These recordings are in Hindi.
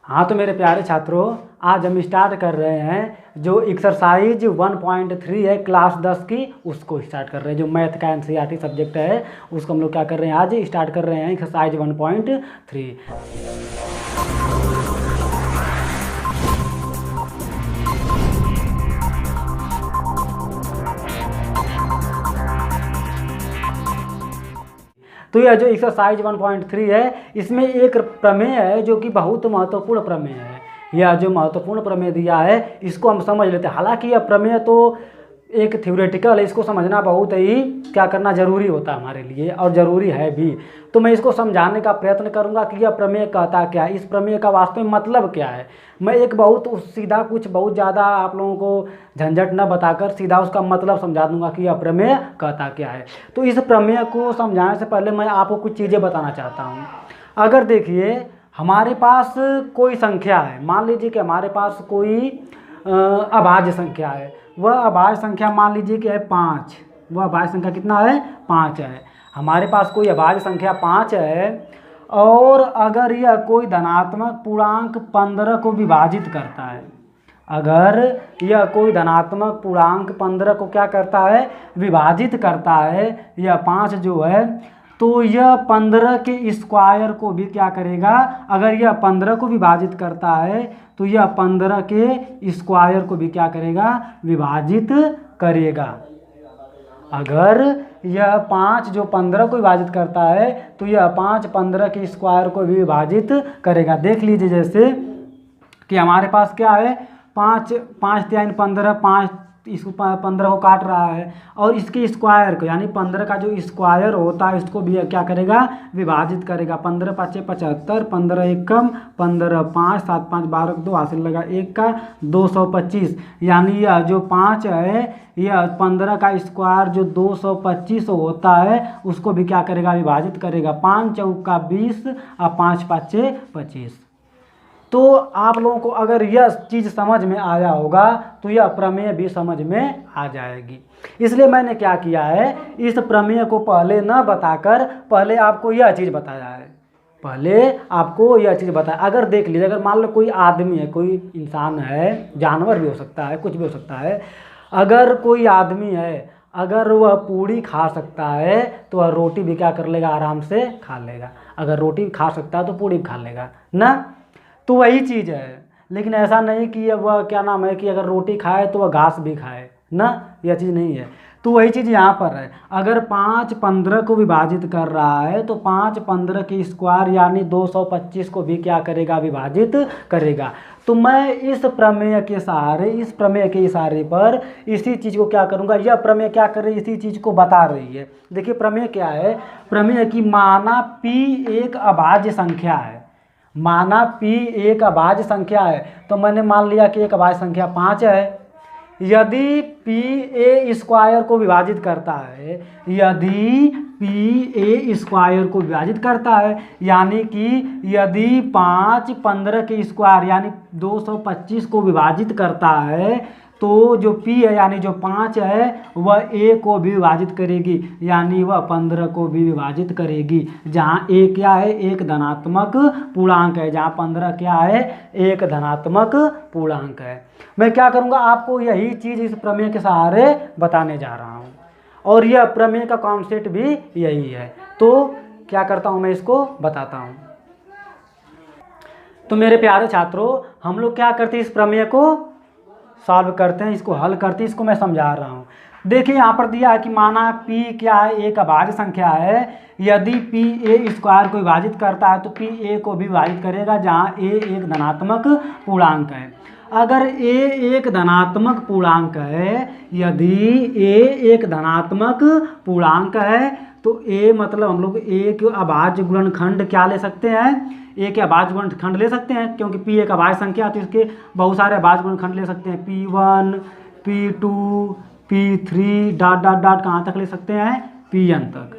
हाँ तो मेरे प्यारे छात्रों, आज हम स्टार्ट कर रहे हैं जो एक्सरसाइज 1.3 है क्लास 10 की, उसको स्टार्ट कर रहे हैं। जो मैथ का एनसीईआरटी सब्जेक्ट है उसको हम लोग क्या कर रहे हैं, आज स्टार्ट कर रहे हैं एक्सरसाइज 1.3। तो यह जो एक्सरसाइज 1.3 है, इसमें एक प्रमेय है जो कि बहुत महत्वपूर्ण प्रमेय है। यह जो महत्वपूर्ण प्रमेय दिया है इसको हम समझ लेते हैं। हालांकि यह प्रमेय तो एक थ्योरेटिकल है, इसको समझना बहुत ही क्या करना ज़रूरी होता है हमारे लिए, और ज़रूरी है भी। तो मैं इसको समझाने का प्रयत्न करूंगा कि यह प्रमेय कहता क्या है, इस प्रमेय का वास्तव में मतलब क्या है। मैं एक बहुत सीधा, कुछ बहुत ज़्यादा आप लोगों को झंझट न बताकर सीधा उसका मतलब समझा दूंगा कि यह प्रमेय कहता क्या है। तो इस प्रमेय को समझाने से पहले मैं आपको कुछ चीज़ें बताना चाहता हूँ। अगर देखिए, हमारे पास कोई संख्या है, मान लीजिए कि हमारे पास कोई अभाज्य संख्या है। वह अभाज्य संख्या मान लीजिए कि है 5। वह अभाज्य संख्या कितना है, 5 है। हमारे पास कोई अभाज्य संख्या 5 है, और अगर यह कोई धनात्मक पूर्णांक 15 को विभाजित करता है, अगर यह कोई धनात्मक पूर्णांक 15 को क्या करता है, विभाजित करता है, यह 5 जो है, तो यह 15 के स्क्वायर को भी क्या करेगा, अगर यह 15 को विभाजित करता है तो यह 15 के स्क्वायर को भी क्या करेगा, विभाजित करेगा। अगर यह 5 जो 15 को विभाजित करता है तो यह 5 15 के स्क्वायर को भी विभाजित करेगा। देख लीजिए जैसे कि हमारे पास क्या है, 5 5 3 15, 5 इसको 15 को काट रहा है, और इसके स्क्वायर को यानी 15 का जो स्क्वायर होता है इसको भी क्या करेगा, विभाजित करेगा। 15 5 75, 15 1 कम, 15 5 7 5 12 2 हासिल लगा 1 का 225। यानी यह जो 5 है, यह 15 का स्क्वायर जो 225 होता है उसको भी क्या करेगा, विभाजित करेगा। 5 चौका 20 और 5 5 25। तो आप लोगों को अगर यह चीज़ समझ में आया होगा तो यह प्रमेय भी समझ में आ जाएगी। इसलिए मैंने क्या किया है, इस प्रमेय को पहले न बताकर पहले आपको यह चीज़ बताया है। पहले आपको यह चीज़ बताया। अगर देख लीजिए, अगर मान लो कोई आदमी है, कोई इंसान है, जानवर भी हो सकता है, कुछ भी हो सकता है। अगर कोई आदमी है, अगर वह पूड़ी खा सकता है तो वह रोटी भी क्या कर लेगा, आराम से खा लेगा। अगर रोटी खा सकता है तो पूड़ी भी खा लेगा ना। तो वही चीज़ है, लेकिन ऐसा नहीं कि वह क्या नाम है कि अगर रोटी खाए तो वह घास भी खाए ना, यह चीज़ नहीं है। तो वही चीज़ यहाँ पर है। अगर 5 15 को विभाजित कर रहा है तो 5 15 के स्क्वायर यानी 225 को भी क्या करेगा, विभाजित करेगा। तो मैं इस प्रमेय के सहारे, इस प्रमेय के इशारे पर इसी चीज़ को क्या करूँगा, यह प्रमेय क्या कर रही है, इसी चीज़ को बता रही है। देखिए प्रमेय क्या है, प्रमेय की माना p एक अभाज्य संख्या है। माना p एक अभाज्य संख्या है, तो मैंने मान लिया कि एक अभाज्य संख्या 5 है। यदि p a स्क्वायर को विभाजित करता है, यदि p a स्क्वायर को विभाजित करता है, यानी कि यदि 5 15 के स्क्वायर यानी 225 को विभाजित करता है, तो जो p है यानी जो 5 है वह a को भी विभाजित करेगी, यानी वह 15 को भी विभाजित करेगी। जहाँ a क्या है, एक धनात्मक पूर्णांक है। जहाँ 15 क्या है, एक धनात्मक पूर्णांक है। मैं क्या करूँगा, आपको यही चीज़ इस प्रमेय के सहारे बताने जा रहा हूँ, और यह प्रमेय का कॉन्सेप्ट भी यही है। तो क्या करता हूँ, मैं इसको बताता हूँ। तो मेरे प्यारे छात्रों, हम लोग क्या करते हैं, इस प्रमेय को सॉल्व करते हैं, इसको हल करते हैं, इसको मैं समझा रहा हूँ। देखिए यहाँ पर दिया है कि माना p क्या है, एक अभाज्य संख्या है। यदि p a स्क्वायर को विभाजित करता है तो p a को भी विभाजित करेगा, जहाँ a एक धनात्मक पूर्णांक है। अगर a एक धनात्मक पूर्णांक है, यदि a एक धनात्मक पूर्णांक है तो a मतलब हम लोग a के अभाज्य गुणनखंड क्या ले सकते हैं, a के अभाज्य गुणनखंड ले सकते हैं, क्योंकि p एक अभाज्य संख्या है तो इसके बहुत सारे अभाज्य गुणनखंड ले सकते हैं। p1 p2 p3 dot dot dot कहाँ तक ले सकते हैं, pn तक।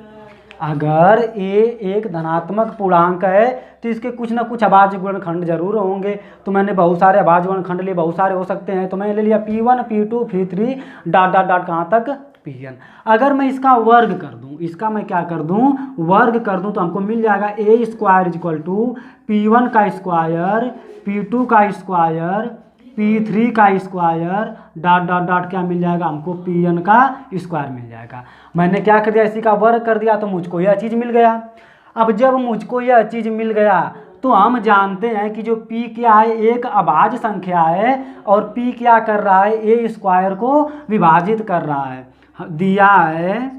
अगर a एक धनात्मक पूर्णांक है तो इसके कुछ ना कुछ अभाज्य गुणनखंड जरूर होंगे। तो मैंने बहुत सारे अभाज्य गुणनखंड लिए, बहुत सारे हो सकते हैं, तो मैंने ले लिया p1 p2 p3 dot dot dot कहाँ तक Pn। अगर मैं इसका वर्ग कर दूं, इसका मैं क्या कर दूं, वर्ग कर दूं, तो हमको मिल जाएगा a square equal to P1 का स्क्वायर, P2 का स्क्वायर, P3 का स्क्वायर, डॉट डॉट डॉट क्या मिल जाएगा हमको, Pn का स्क्वायर मिल जाएगा। मैंने क्या कर दिया, इसी का वर्ग कर दिया तो मुझको यह चीज़ मिल गया। अब जब मुझको यह चीज़ मिल गया तो हम जानते हैं कि जो P क्या है, एक अभाज्य संख्या है, और P क्या कर रहा है, ए स्क्वायर को विभाजित कर रहा है। दिया है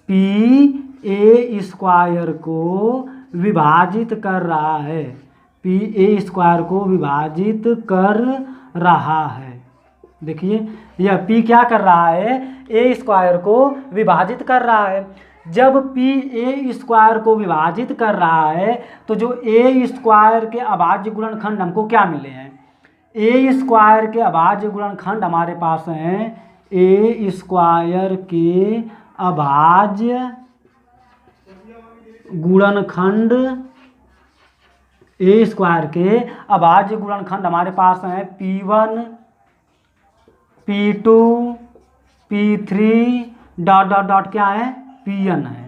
P ए स्क्वायर को विभाजित कर रहा है, P ए स्क्वायर को विभाजित कर रहा है। देखिए यह P क्या कर रहा है, ए स्क्वायर को विभाजित कर रहा है। जब P ए स्क्वायर को विभाजित कर रहा है तो जो ए स्क्वायर के अभाज्य गुणनखंड हमको क्या मिले हैं, ए स्क्वायर के अभाज्य गुणनखंड हमारे पास हैं, ए स्क्वायर के अभाज्य गुणनखंड, ए स्क्वायर के अभाज्य गुणनखंड हमारे पास हैं P1, P2, P3 dot dot dot क्या है, Pn है।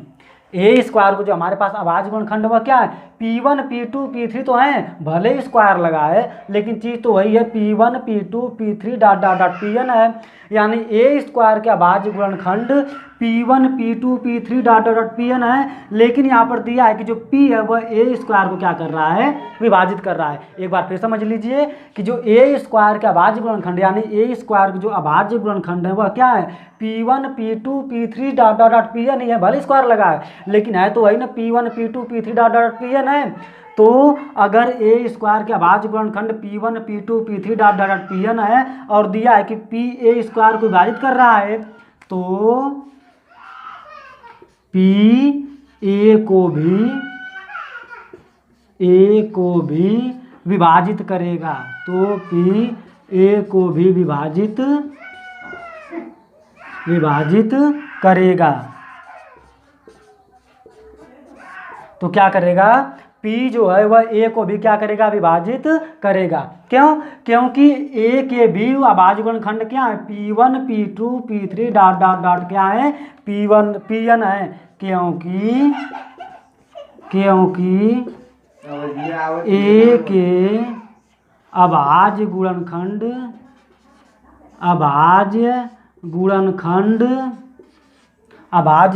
ए स्क्वायर को जो हमारे पास अभाज्य गुणनखंड वह क्या है, P1, P2, P3 तो हैं, भले स्क्वायर लगा है लेकिन चीज़ तो वही है, P1, P2, P3 dot dot dot Pn है। यानी ए स्क्वायर के अभाज्य गुणनखंड P1, P2, P3 dot dot dot Pn है, लेकिन यहाँ पर दिया है कि जो P है वह ए स्क्वायर को क्या कर रहा है, विभाजित कर रहा है। एक बार फिर समझ लीजिए कि जो ए स्क्वायर के अभाज्य गुणनखंड यानी ए स्क्वायर के जो अभाज्य गुणनखंड है वह क्या है, P1, P2, P3 dot dot dot Pn ही है, भले स्क्वायर लगा है लेकिन है तो वही ना, P1, P2, P3 dot dot Pn है। तो अगर ए स्क्वायर के अभाज्य गुणनखंड P1, P2, P3 dot dot dot Pn है और दिया है कि P ए स्क्वायर को विभाजित कर रहा है, तो P ए को भी विभाजित करेगा, तो P ए को भी विभाजित करेगा। तो क्या करेगा, P जो है वह A को भी क्या करेगा, विभाजित करेगा। क्यों, क्योंकि A के भी अभाज्य गुणनखंड क्या है, P1, P2, P3 dot dot dot क्या है, Pn है, क्योंकि A के अभाज्य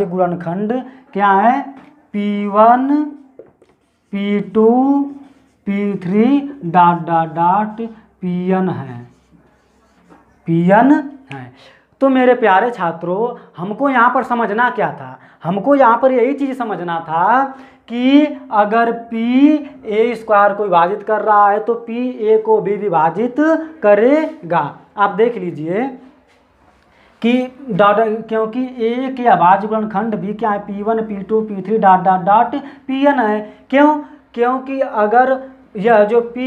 गुणनखंड क्या है, P1, P2, P3 dot dot dot Pn है। तो मेरे प्यारे छात्रों, हमको यहाँ पर समझना क्या था, हमको यहाँ पर यही चीज़ समझना था कि अगर P ए स्क्वायर को विभाजित कर रहा है तो P ए को भी विभाजित करेगा। आप देख लीजिए कि डॉट, क्योंकि ए के अभाज्य गुणनखंड भी क्या है, P1, P2, P3 dot dot dot Pn है। क्यों, क्योंकि अगर यह जो P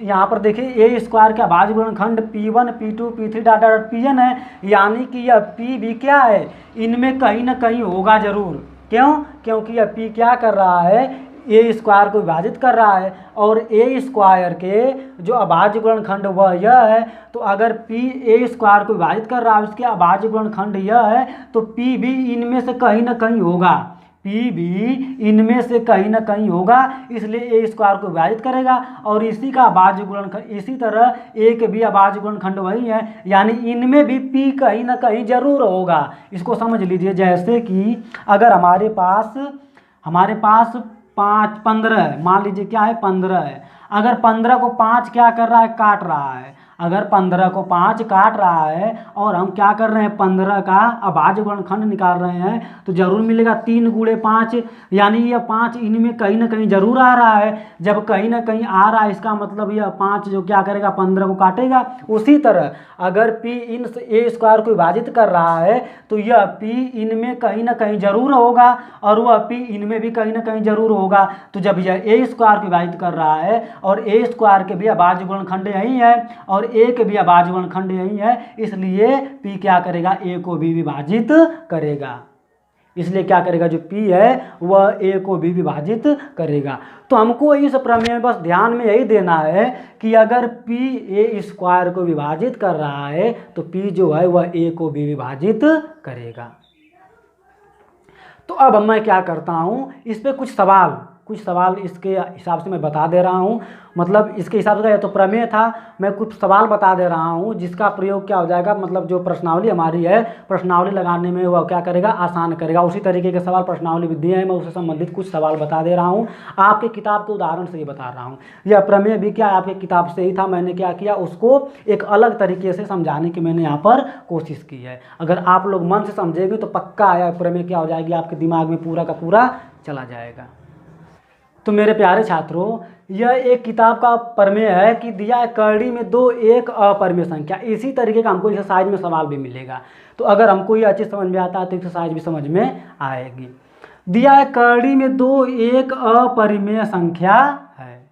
यहाँ पर देखिए ए स्क्वायर के अभाज्य गुणनखंड P1, P2, P3 dot dot Pn है, यानी कि यह P भी क्या है, इनमें कहीं ना कहीं होगा जरूर। क्यों, क्योंकि यह P क्या कर रहा है, ए स्क्वायर को विभाजित कर रहा है, और ए स्क्वायर के जो अभाज्य गुणनखंड वह यह है, तो अगर P ए स्क्वायर को विभाजित कर रहा है उसके अभाज्य गुणनखंड यह है, तो P भी इनमें से कहीं ना कहीं होगा, P भी इनमें से कहीं ना कहीं होगा, इसलिए ए स्क्वायर को विभाजित करेगा। और इसी का अभाज्य गुणनखंड, इसी तरह ए के भी अभाज्य गुणनखंड वही है, यानी इनमें भी P कहीं ना कहीं जरूर होगा। इसको समझ लीजिए, जैसे कि अगर हमारे पास 15 है, मान लीजिए क्या है, 15 है, अगर 15 को 5 क्या कर रहा है, काट रहा है, अगर 15 को 5 काट रहा है और हम क्या कर रहे हैं, 15 का अभाज्य गुणनखंड निकाल रहे हैं, तो जरूर मिलेगा 3 गुणे 5, यानी यह 5 इनमें कहीं ना कहीं जरूर आ रहा है। जब कहीं ना कहीं आ रहा है इसका मतलब यह 5 जो क्या करेगा, 15 को काटेगा। उसी तरह अगर P इन ए स्क्वायर को विभाजित कर रहा है तो यह P इनमें कहीं ना कहीं जरूर होगा और वह P इनमें भी कहीं ना कहीं जरूर होगा। तो जब यह ए स्क्वायर को विभाजित कर रहा है और ए स्क्वायर के भी अभाज्य गुणनखंड यही है और ए के भी अभाज्य गुणनखंड यही है, इसलिए P क्या करेगा, ए को भी विभाजित करेगा। इसलिए क्या करेगा, जो p है वह a को b विभाजित करेगा। तो हमको इस प्रमेय में बस ध्यान में यही देना है कि अगर p a² को विभाजित कर रहा है तो p जो है वह a को b विभाजित करेगा। तो अब मैं क्या करता हूँ, इस पे कुछ सवाल इसके हिसाब से मैं बता दे रहा हूँ। मतलब इसके हिसाब से यह तो प्रमेय था, मैं कुछ सवाल बता दे रहा हूँ जिसका प्रयोग क्या हो जाएगा, मतलब जो प्रश्नावली हमारी है, प्रश्नावली लगाने में वह क्या करेगा, आसान करेगा। उसी तरीके के सवाल प्रश्नावली भी दिए हैं, मैं उससे संबंधित कुछ सवाल बता दे रहा हूँ। आपके किताब के उदाहरण से ही बता रहा हूँ। यह प्रमेय भी क्या आपके किताब से ही था, मैंने क्या किया, उसको एक अलग तरीके से समझाने की मैंने यहाँ पर कोशिश की है। अगर आप लोग मन से समझेंगे तो पक्का यह प्रमेय क्या हो जाएगी, आपके दिमाग में पूरा का पूरा चला जाएगा। तो मेरे प्यारे छात्रों, यह एक किताब का प्रमेय है कि दिया है करड़ी में 2 एक अपरिमेय संख्या। इसी तरीके का हमको एक्सरसाइज में सवाल भी मिलेगा। तो अगर हमको ये अच्छी समझ में आता है तो एक्सरसाइज भी समझ में आएगी। दिया है करड़ी में 2 एक अपरिमेय संख्या है,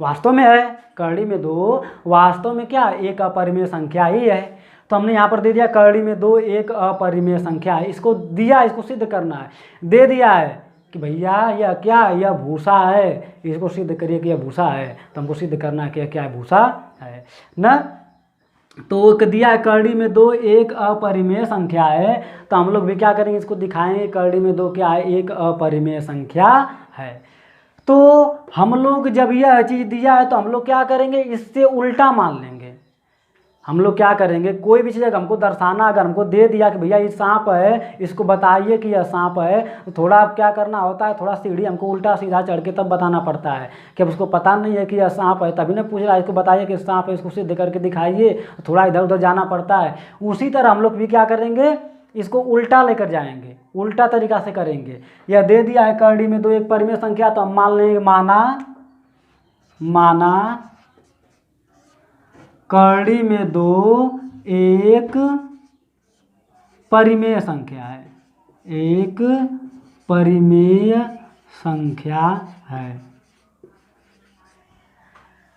वास्तव में है, करड़ी में 2 वास्तव में क्या, एक अपरिमेय संख्या ही है। तो हमने यहाँ पर दे दिया करड़ी में 2 एक अपरिमेय संख्या है, इसको दिया, इसको सिद्ध करना है। दे दिया है कि भैया यह क्या, यह भूसा है, इसको सिद्ध करिए कि यह भूसा है। तो हमको सिद्ध करना है कि क्या है, भूसा है ना। तो दिया है करड़ी में 2 एक अपरिमेय संख्या है, तो हम लोग भी क्या करेंगे, इसको दिखाएंगे करड़ी में 2 क्या है, एक अपरिमेय संख्या है। तो हम लोग जब यह चीज़ दिया है तो हम लोग क्या करेंगे, इससे उल्टा मान लेंगे। हम लोग क्या करेंगे, कोई भी चीज़ अगर हमको दर्शाना, अगर हमको दे दिया कि भैया ये सांप है, इसको बताइए कि यह सांप है, तो थोड़ा अब क्या करना होता है, थोड़ा सीढ़ी हमको उल्टा सीधा चढ़ के तब बताना पड़ता है। कि अब उसको पता नहीं है कि यह सांप है, तभी ना पूछ रहा है, इसको बताइए कि सांप है, इसको सिद्ध करके दिखाइए, थोड़ा इधर उधर जाना पड़ता है। उसी तरह हम लोग भी क्या करेंगे, इसको उल्टा लेकर जाएंगे, उल्टा तरीका से करेंगे। यह दे दिया है करड़ी में 2 एक परिमेय संख्या, तो हम मान लेंगे माना करड़ी में 2 एक परिमेय संख्या है, एक परिमेय संख्या है।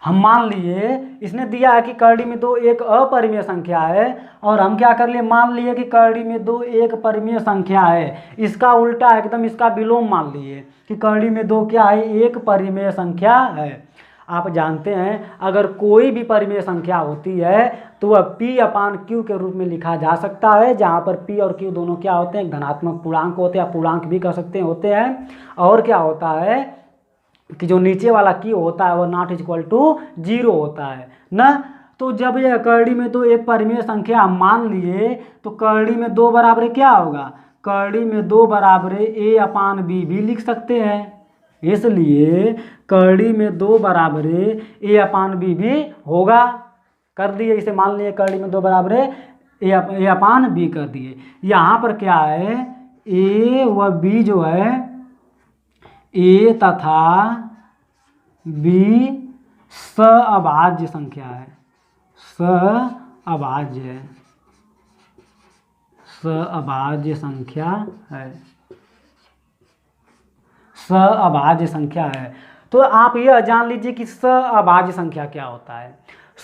हम मान लिए, इसने दिया है कि करड़ी में 2 एक अपरिमेय संख्या है, और हम क्या कर लिए, मान लिए कि करड़ी में 2 एक परिमेय संख्या है। इसका उल्टा एकदम, इसका विलोम मान लिए कि करड़ी में 2 क्या है, एक परिमेय संख्या है। आप जानते हैं अगर कोई भी परिमेय संख्या होती है तो वह p/q के रूप में लिखा जा सकता है, जहाँ पर p और q दोनों क्या होते हैं, एक धनात्मक पूर्णांक होते हैं, पूर्णांक भी कह सकते हैं, होते हैं। और क्या होता है कि जो नीचे वाला q होता है वह नॉट इक्वल टू 0 होता है ना। तो जब यह करड़ी में 2 एक परिमेय संख्या हम मान लिए, तो करड़ी में 2 बराबर क्या होगा, करड़ी में 2 बराबर a/b भी लिख सकते हैं। इसलिए करड़ी में 2 बराबर a/b भी होगा। कर दिए, इसे मान लिए करड़ी में 2 बराबर a/b कर दिए। यहाँ पर क्या है, a व b जो है, a तथा b सअभाज्य संख्या है, सअभाज्य संख्या है, सअभाज्य संख्या है। तो आप यह जान लीजिए कि सअभाज्य संख्या क्या होता है।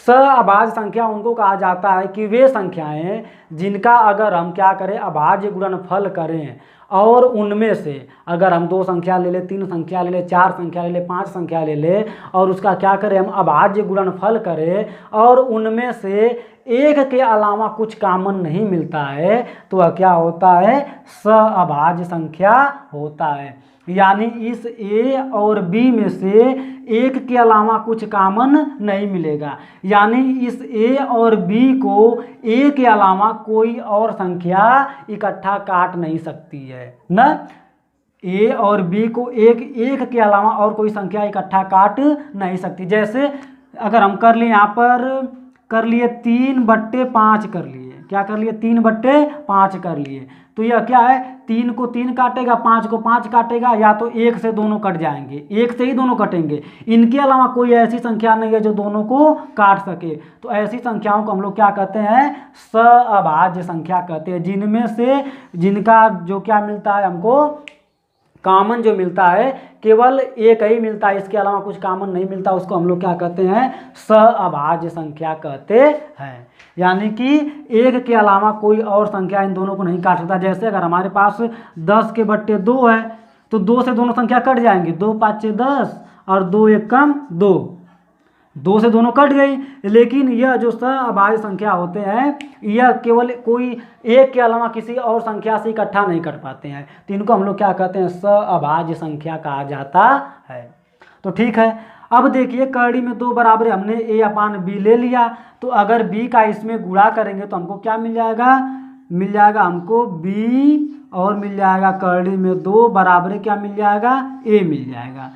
सअभाज्य संख्या उनको कहा जाता है कि वे संख्याएं जिनका अगर हम क्या करें, अभाज्य गुणनफल करें, और उनमें से अगर हम 2 संख्या ले ले, 3 संख्या ले ले, 4 संख्या ले ले, 5 संख्या ले ले, और उसका क्या करें, हम अभाज्य गुणनफल करें, और उनमें से एक के अलावा कुछ कॉमन नहीं मिलता है, तो वह क्या होता है, सअभाज्य संख्या होता है। यानी इस a और b में से एक के अलावा कुछ कॉमन नहीं मिलेगा, यानी इस a और b को a के अलावा कोई और संख्या इकट्ठा काट नहीं सकती है ना। a और b को एक के अलावा और कोई संख्या इकट्ठा काट नहीं सकती। जैसे अगर हम कर लिए, यहाँ पर कर लिए 3/5 कर लिए, क्या कर लिए, 3/5 कर लिए, तो यह क्या है, 3 को 3 काटेगा, 5 को 5 काटेगा, या तो 1 से दोनों कट जाएंगे, 1 से ही दोनों कटेंगे। इनके अलावा कोई ऐसी संख्या नहीं है जो दोनों को काट सके। तो ऐसी संख्याओं को हम लोग क्या कहते हैं, सअभाज्य संख्या कहते हैं, जिनमें से जिनका जो क्या मिलता है हमको, कॉमन जो मिलता है केवल एक ही मिलता है, इसके अलावा कुछ कॉमन नहीं मिलता, उसको हम लोग क्या कहते हैं, सअभाज्य संख्या कहते हैं। यानी कि एक के अलावा कोई और संख्या इन दोनों को नहीं काट सकता। जैसे अगर हमारे पास 10 के बट्टे 2 है तो 2 से दोनों संख्या कट जाएंगे, 2 5 10 और 2 1 कम 2 से दोनों कट गई। लेकिन यह जो सअभाज्य संख्या होते हैं यह केवल कोई एक के अलावा किसी और संख्या से इकट्ठा नहीं कर पाते हैं, तो इनको हम लोग क्या कहते हैं, सअभाज्य संख्या कहा जाता है। तो ठीक है, अब देखिए कड़ी में 2 बराबर हमने a/b ले लिया, तो अगर b का इसमें गुणा करेंगे तो हमको क्या मिल जाएगा हमको b और मिल जाएगा कड़ी में 2 बराबर क्या मिल जाएगा, a मिल जाएगा।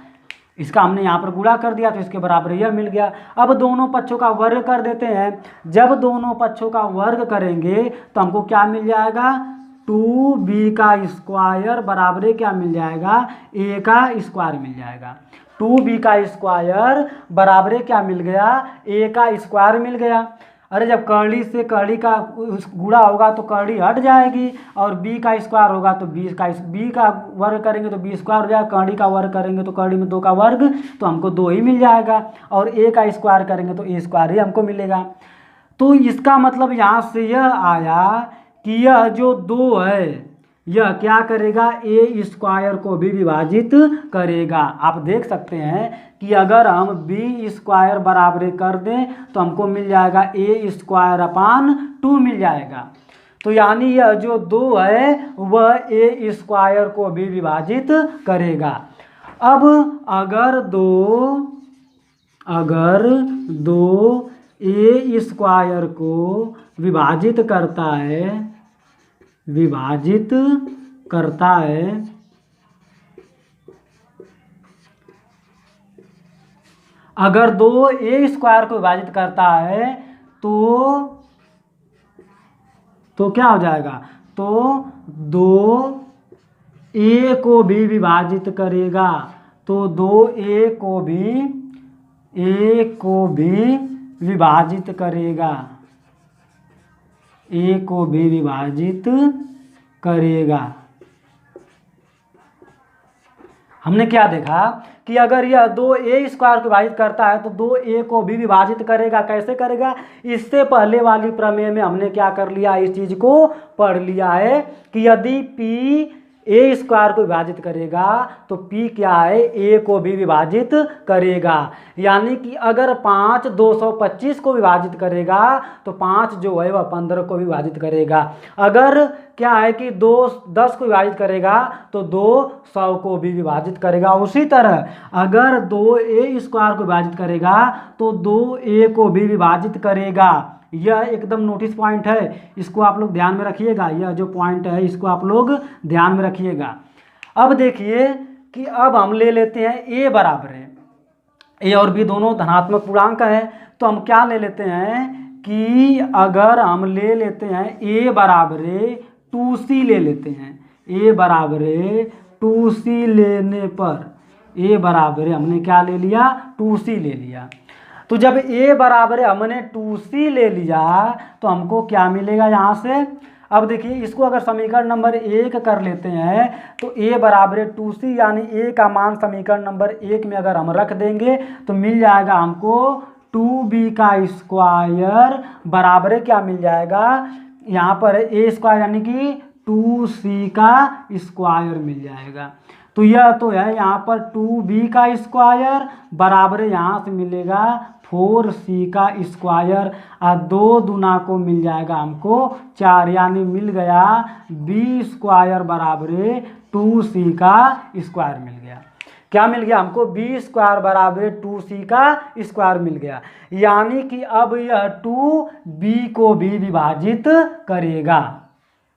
इसका हमने यहाँ पर गुणा कर दिया तो इसके बराबर यह मिल गया। अब दोनों पक्षों का वर्ग कर देते हैं। जब दोनों पक्षों का वर्ग करेंगे तो हमको क्या मिल जाएगा, 2b का स्क्वायर बराबर क्या मिल जाएगा, a का स्क्वायर मिल जाएगा। 2b का स्क्वायर बराबर क्या मिल गया, a का स्क्वायर मिल गया। अरे जब कड़ी से कड़ी का गुणा होगा तो कड़ी हट जाएगी, और b का स्क्वायर होगा तो b का वर्ग करेंगे तो b स्क्वायर हो जाएगा, कड़ी का वर्ग करेंगे तो कड़ी में 2 का वर्ग तो हमको 2 ही मिल जाएगा, और a का स्क्वायर करेंगे तो a स्क्वायर ही हमको मिलेगा। तो इसका मतलब यहाँ से यह आया कि यह जो 2 है यह क्या करेगा, a स्क्वायर को भी विभाजित करेगा। आप देख सकते हैं कि अगर हम b स्क्वायर बराबर कर दें तो हमको मिल जाएगा a स्क्वायर अपान 2 मिल जाएगा। तो यानी यह जो 2 है वह a स्क्वायर को भी विभाजित करेगा। अब अगर दो a स्क्वायर को विभाजित करता है अगर 2 a स्क्वायर को विभाजित करता है तो क्या हो जाएगा, तो 2 a को भी विभाजित करेगा, तो 2a को भी विभाजित करेगा, a को भी विभाजित करेगा। हमने क्या देखा कि अगर यह 2a स्क्वायर को विभाजित करता है तो 2a को भी विभाजित करेगा। कैसे करेगा, इससे पहले वाली प्रमेय में हमने क्या कर लिया, इस चीज को पढ़ लिया है कि यदि p a स्क्वायर को विभाजित करेगा तो p क्या है, a को भी विभाजित करेगा। यानी कि अगर 5 225 को विभाजित करेगा तो 5 जो है वह 15 को विभाजित करेगा। अगर क्या है कि 2 10 को विभाजित करेगा तो 2 100 को भी विभाजित करेगा। उसी तरह अगर 2a स्क्वायर को विभाजित करेगा तो 2a को भी विभाजित करेगा। यह एकदम नोटिस पॉइंट है, इसको आप लोग ध्यान में रखिएगा। यह जो पॉइंट है इसको आप लोग ध्यान में रखिएगा। अब देखिए कि अब हम ले लेते हैं a बराबर है, a और b दोनों धनात्मक पूर्णांक हैं, तो हम क्या ले लेते हैं कि अगर हम ले लेते हैं a बराबर 2c ले लेते हैं, a बराबर 2c लेने पर a बराबर हमने क्या ले लिया, 2c ले लिया। तो जब a बराबर हमने 2c ले लिया तो हमको क्या मिलेगा यहाँ से। अब देखिए इसको अगर समीकरण नंबर 1 कर लेते हैं तो a बराबर 2c यानी a का मान समीकरण नंबर 1 में अगर हम रख देंगे तो मिल जाएगा हमको 2b का स्क्वायर बराबर क्या मिल जाएगा, यहाँ पर a स्क्वायर यानी कि 2c का स्क्वायर मिल जाएगा। तो यह तो है यहाँ पर 2b का स्क्वायर बराबर यहाँ से मिलेगा 4c का स्क्वायर, और 2 दूना को मिल जाएगा हमको 4, यानी मिल गया b स्क्वायर बराबर 2c का स्क्वायर मिल गया। क्या मिल गया हमको, b स्क्वायर बराबर 2c का स्क्वायर मिल गया। यानी कि अब यह 2b को भी विभाजित करेगा,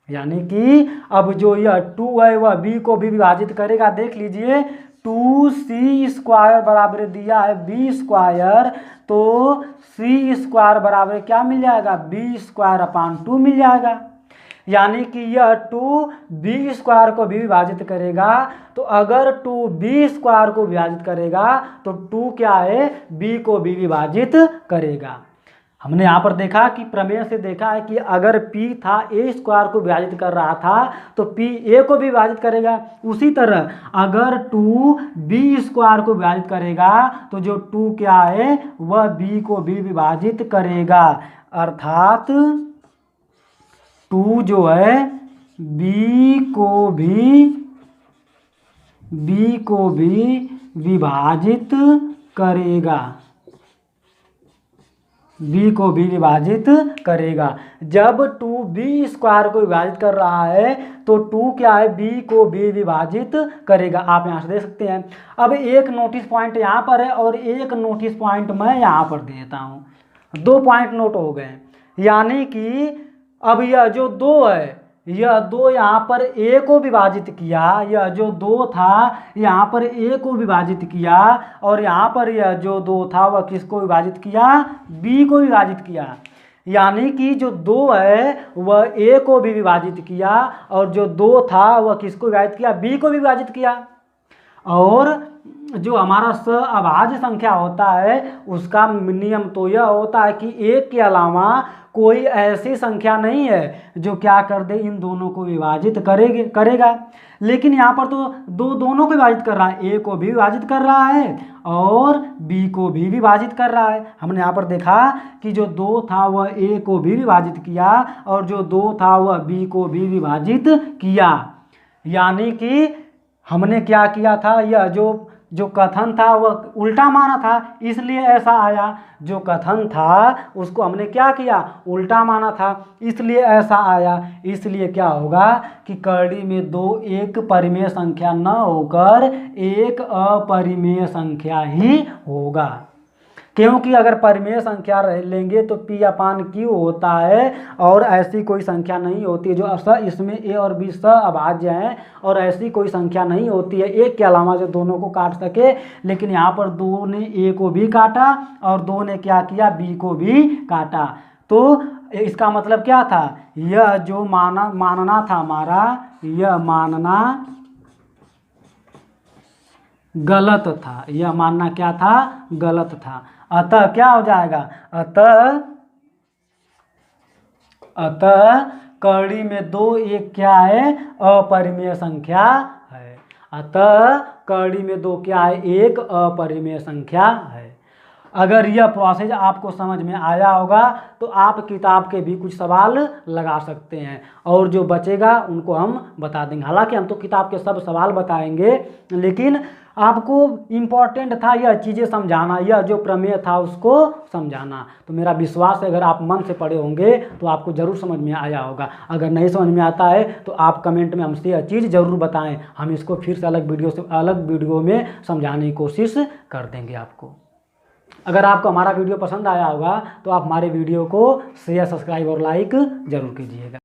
यानी कि अब जो यह 2 है वह b को भी विभाजित करेगा। देख लीजिए 2c स्क्वायर बराबर दिया है b स्क्वायर, तो c स्क्वायर बराबर क्या मिल जाएगा, b स्क्वायर अपान 2 मिल जाएगा। यानी कि यह 2b स्क्वायर को भी विभाजित करेगा। तो अगर 2b स्क्वायर को विभाजित करेगा तो 2 क्या है, b को भी विभाजित करेगा। हमने यहाँ पर देखा कि प्रमेय से देखा है कि अगर p था a स्क्वायर को विभाजित कर रहा था तो p a को भी विभाजित करेगा। उसी तरह अगर 2 b स्क्वायर को विभाजित करेगा तो जो 2 क्या है वह b को भी विभाजित करेगा, अर्थात 2 जो है b को भी विभाजित करेगा, b को भी विभाजित करेगा। जब 2b स्क्वायर को विभाजित कर रहा है तो 2 क्या है b को भी विभाजित करेगा। आप यहाँ से देख सकते हैं। अब एक नोटिस पॉइंट यहाँ पर है और एक नोटिस पॉइंट मैं यहाँ पर देता हूँ। 2 पॉइंट नोट हो गए, यानी कि अब यह जो 2 है, यह 2 यहाँ पर a को विभाजित किया, यह जो 2 था यहाँ पर a को विभाजित किया, और यहाँ पर यह जो 2 था वह किसको विभाजित किया, b को विभाजित किया। यानी कि जो 2 है वह a को भी विभाजित किया और जो 2 था वह किसको विभाजित किया, b को भी विभाजित किया। और जो हमारा सहअभाज्य संख्या होता है उसका नियम तो यह होता है कि एक के अलावा कोई ऐसी संख्या नहीं है जो क्या कर दे, इन दोनों को विभाजित करेगा। लेकिन यहाँ पर तो दोनों को विभाजित कर रहा है, a को भी विभाजित कर रहा है और b को भी विभाजित कर रहा है। हमने यहाँ पर देखा कि जो 2 था वह a को भी विभाजित किया और जो 2 था वह b को भी विभाजित किया। यानी कि हमने क्या किया था, यह जो कथन था वह उल्टा माना था, इसलिए ऐसा आया। जो कथन था उसको हमने क्या किया, उल्टा माना था, इसलिए ऐसा आया। इसलिए क्या होगा कि करड़ी में 2 एक परिमेय संख्या न होकर एक अपरिमेय संख्या ही होगा, क्योंकि अगर परिमेय संख्या लेंगे तो p/q होता है और ऐसी कोई संख्या नहीं होती है जो इसमें a और b सहअभाज्य हैं, और ऐसी कोई संख्या नहीं होती है एक के अलावा जो दोनों को काट सके। लेकिन यहाँ पर 2 ने a को भी काटा और 2 ने क्या किया, b को भी काटा। तो इसका मतलब क्या था, यह जो मानना था हमारा, यह मानना गलत था, यह मानना क्या था, गलत था। अतः क्या हो जाएगा, अतः करड़ी में 2 एक क्या है, अपरिमेय संख्या है। अतः करड़ी में 2 क्या है, एक अपरिमेय संख्या है। अगर यह प्रोसेस आपको समझ में आया होगा तो आप किताब के भी कुछ सवाल लगा सकते हैं और जो बचेगा उनको हम बता देंगे। हालांकि हम तो किताब के सब सवाल बताएंगे, लेकिन आपको इम्पोर्टेंट था यह चीज़ें समझाना, यह जो प्रमेय था उसको समझाना। तो मेरा विश्वास है अगर आप मन से पढ़े होंगे तो आपको ज़रूर समझ में आया होगा। अगर नहीं समझ में आता है तो आप कमेंट में हमसे यह चीज़ ज़रूर बताएं, हम इसको फिर से अलग वीडियो में समझाने की कोशिश कर देंगे आपको। अगर आपको हमारा वीडियो पसंद आया होगा तो आप हमारे वीडियो को शेयर, सब्सक्राइब और लाइक ज़रूर कीजिएगा।